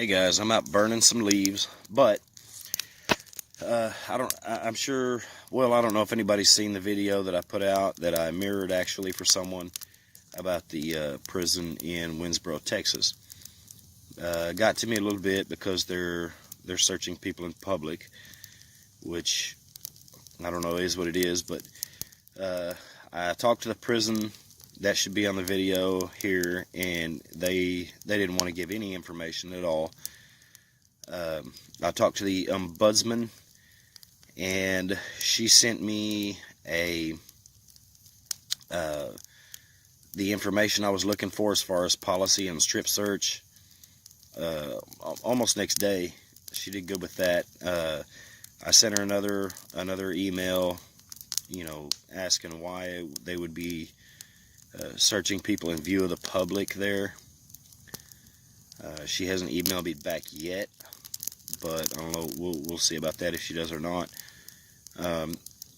Hey guys, I'm out burning some leaves, but I'm sure, well, I don't know if anybody's seen the video that I put out that I mirrored actually for someone about the prison in Winnsboro, Texas. Got to me a little bit because they're searching people in public, which I don't know is what it is, but I talked to the prison. That should be on the video here, and they didn't want to give any information at all. I talked to the ombudsman, and she sent me the information I was looking for as far as policy and strip search. Almost next day. She did good with that. I sent her another email, asking why they would be searching people in view of the public there. She hasn't emailed me back yet, but I don't know. We'll see about that if she does or not.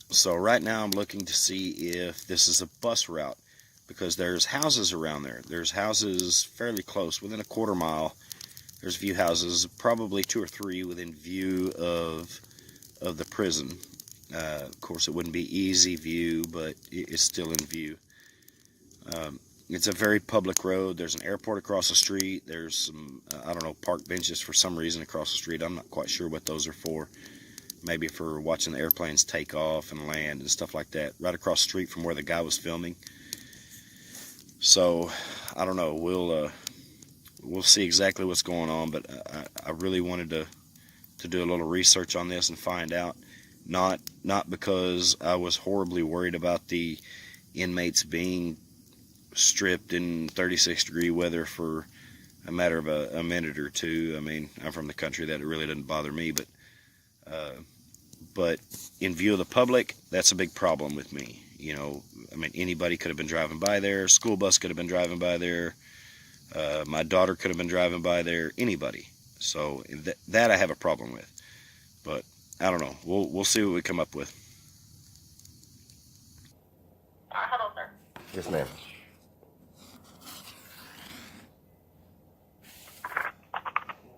So right now I'm looking to see if this is a bus route, because there's houses around there. There's houses fairly close, within a quarter mile. There's view houses, probably 2 or 3 within view of the prison. Of course, it wouldn't be easy view, but it's still in view. It's a very public road. There's an airport across the street. There's some, I don't know, park benches for some reason across the street. I'm not quite sure what those are for. Maybe for watching the airplanes take off and land and stuff like that. Right across the street from where the guy was filming. So, I don't know. We'll see exactly what's going on, but I really wanted to do a little research on this and find out. Not because I was horribly worried about the inmates being stripped in 36-degree weather for a matter of a minute or two. I mean, I'm from the country, that it really doesn't bother me, but in view of the public, that's a big problem with me. I mean, anybody could have been driving by there. School bus could have been driving by there. My daughter could have been driving by there. Anybody. So that I have a problem with. But I don't know. We'll see what we come up with. Hello, sir. Yes, ma'am.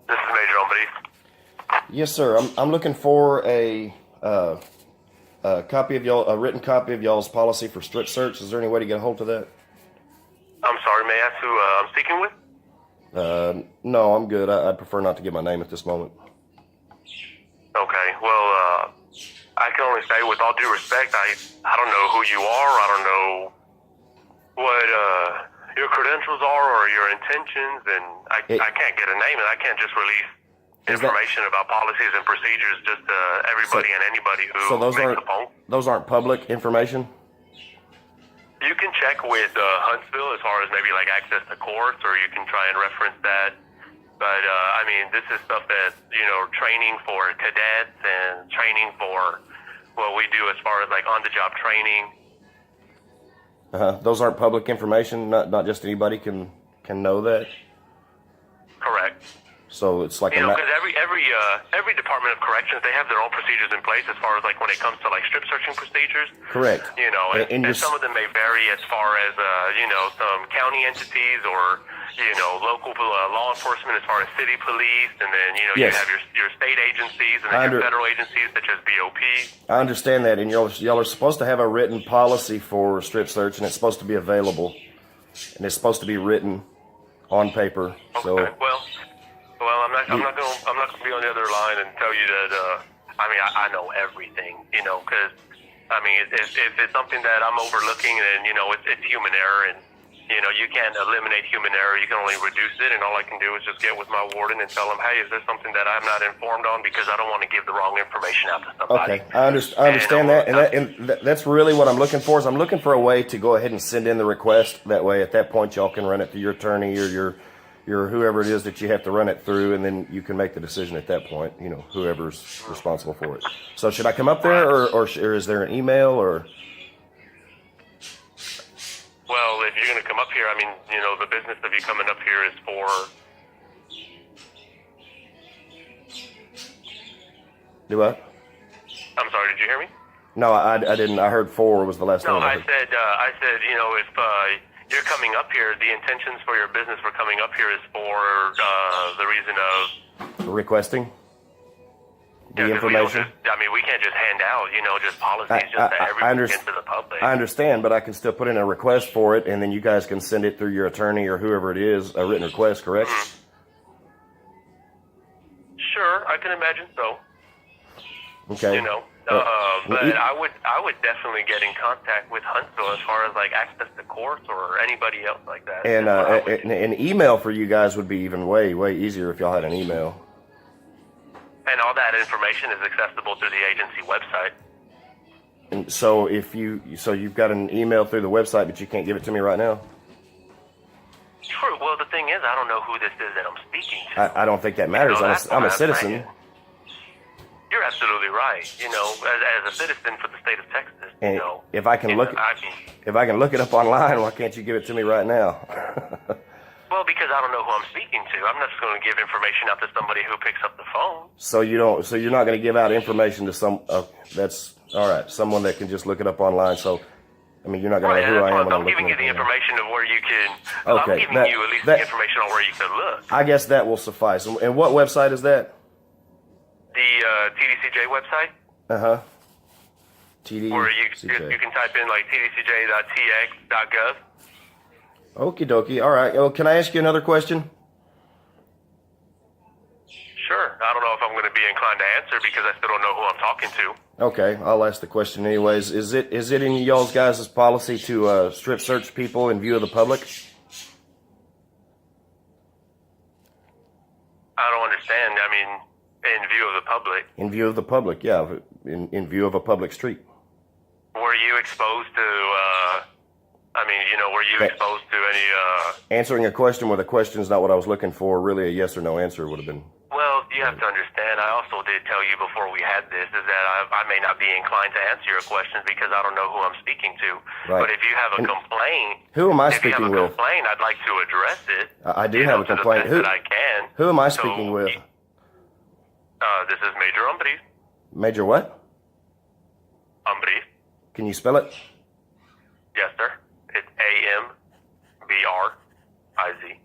This is Major on Beef. Yes, sir. I'm looking for a copy of a written copy of y'all's policy for strip search. Is there any way to get a hold of that? I'm sorry, may I ask who I'm speaking with? No, I'm good. I'd prefer not to give my name at this moment. Okay, well, I can only say with all due respect, I don't know who you are. I don't know what your credentials are or your intentions, and I can't get a name, and I can't just release information about policies and procedures just to everybody and anybody who makes a phone. Those aren't public information? You can check with Huntsville as far as maybe like access to courts, or you can try and reference that. But, I mean, this is stuff that, training for cadets and training for what we do as far as like on-the-job training. Those aren't public information? Not just anybody can know that? Correct. So it's like because every Department of Corrections, they have their own procedures in place as far as like when it comes to like strip searching procedures. Correct. And some of them may vary as far as some county entities or local law enforcement as far as city police, and then you have your state agencies and then your federal agencies such as BOP. I understand that, and y'all are supposed to have a written policy for strip search, and it's supposed to be available, and it's supposed to be written on paper. Okay. So Well, I'm not gonna be on the other line and tell you that. I know everything, because if it's something that I'm overlooking, then it's human error, and you can't eliminate human error. You can only reduce it, and all I can do is just get with my warden and tell him, hey, is there something that I'm not informed on, because I don't want to give the wrong information out to somebody. Okay, I understand that, and that's really what I'm looking for. Is I'm looking for a way to go ahead and send in the request. That way, at that point, y'all can run it through your attorney or your whoever it is that you have to run it through, and then you can make the decision at that point, whoever's responsible for it. So should I come up there, or is there an email, or? Well, if you're going to come up here, the business of you coming up here is for... Do what? I'm sorry, did you hear me? No, I didn't. I heard 4 was the last No, one. I said, if you're coming up here, the intentions for your business for coming up here is for the reason of requesting the 'cause information. we can't just hand out, just policies just to everyone into the public. I understand, but I can still put in a request for it, and then you guys can send it through your attorney or whoever it is, a written request, correct? Mm-hmm. Sure, I can imagine so. Okay. But I would definitely get in contact with Huntsville as far as like access to courts or anybody else like that. And an email for you guys would be even way easier if y'all had an email. And all that information is accessible through the agency website. And so you've got an email through the website, but you can't give it to me right now. Sure. Well, the thing is, I don't know who this is that I'm speaking to. I don't think that matters. I'm a citizen. Saying. You're absolutely right. As a citizen for the state of Texas, and if I can look it up online, why can't you give it to me right now? Well, because I don't know who I'm speaking to. I'm not just going to give information out to somebody who picks up the phone. So you're not going to give out information to that's all right. Someone that can just look it up online. So, you're not going to know who I am. I'm giving you the information of where you can. Okay, I'm giving you at least the information on where you can look. I guess that will suffice. And what website is that? The TDCJ website. TDCJ. Where you can type in like tdcj.tx.gov. Okie dokie. All right. Well, can I ask you another question? Sure. I don't know if I'm going to be inclined to answer because I still don't know who I'm talking to. Okay, I'll ask the question anyways. Is it in y'all's guys' policy to strip search people in view of the public? I don't understand. In view of the public. In view of the public, yeah. In view of a public street. Were you exposed to, were you exposed to any, Answering a question with a question is not what I was looking for. Really, a yes or no answer would have been. Well, you have to understand, I also did tell you before we had this, is that I may not be inclined to answer your questions because I don't know who I'm speaking to. Right. But if you have a complaint. Who am I speaking with? If you have a complaint, I'd like to address it. I do have a complaint. Who? I can. Who am I speaking with? This is Major Umbris. Major what? Umbris. Can you spell it? Yes, sir. It's AMBRIZ.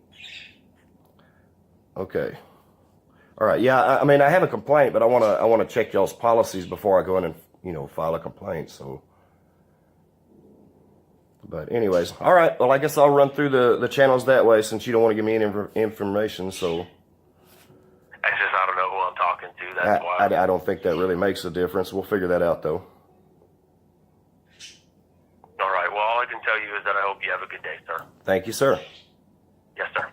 Okay. All right. Yeah. I have a complaint, but I want to check y'all's policies before I go in and file a complaint. So. But anyways, all right. Well, I guess I'll run through the channels that way since you don't want to give me any information. So. It's just I don't know who I'm talking to. That's why. I don't think that really makes a difference. We'll figure that out, though. All right. Well, all I can tell you is that I hope you have a good day, sir. Thank you, sir. Yes, sir.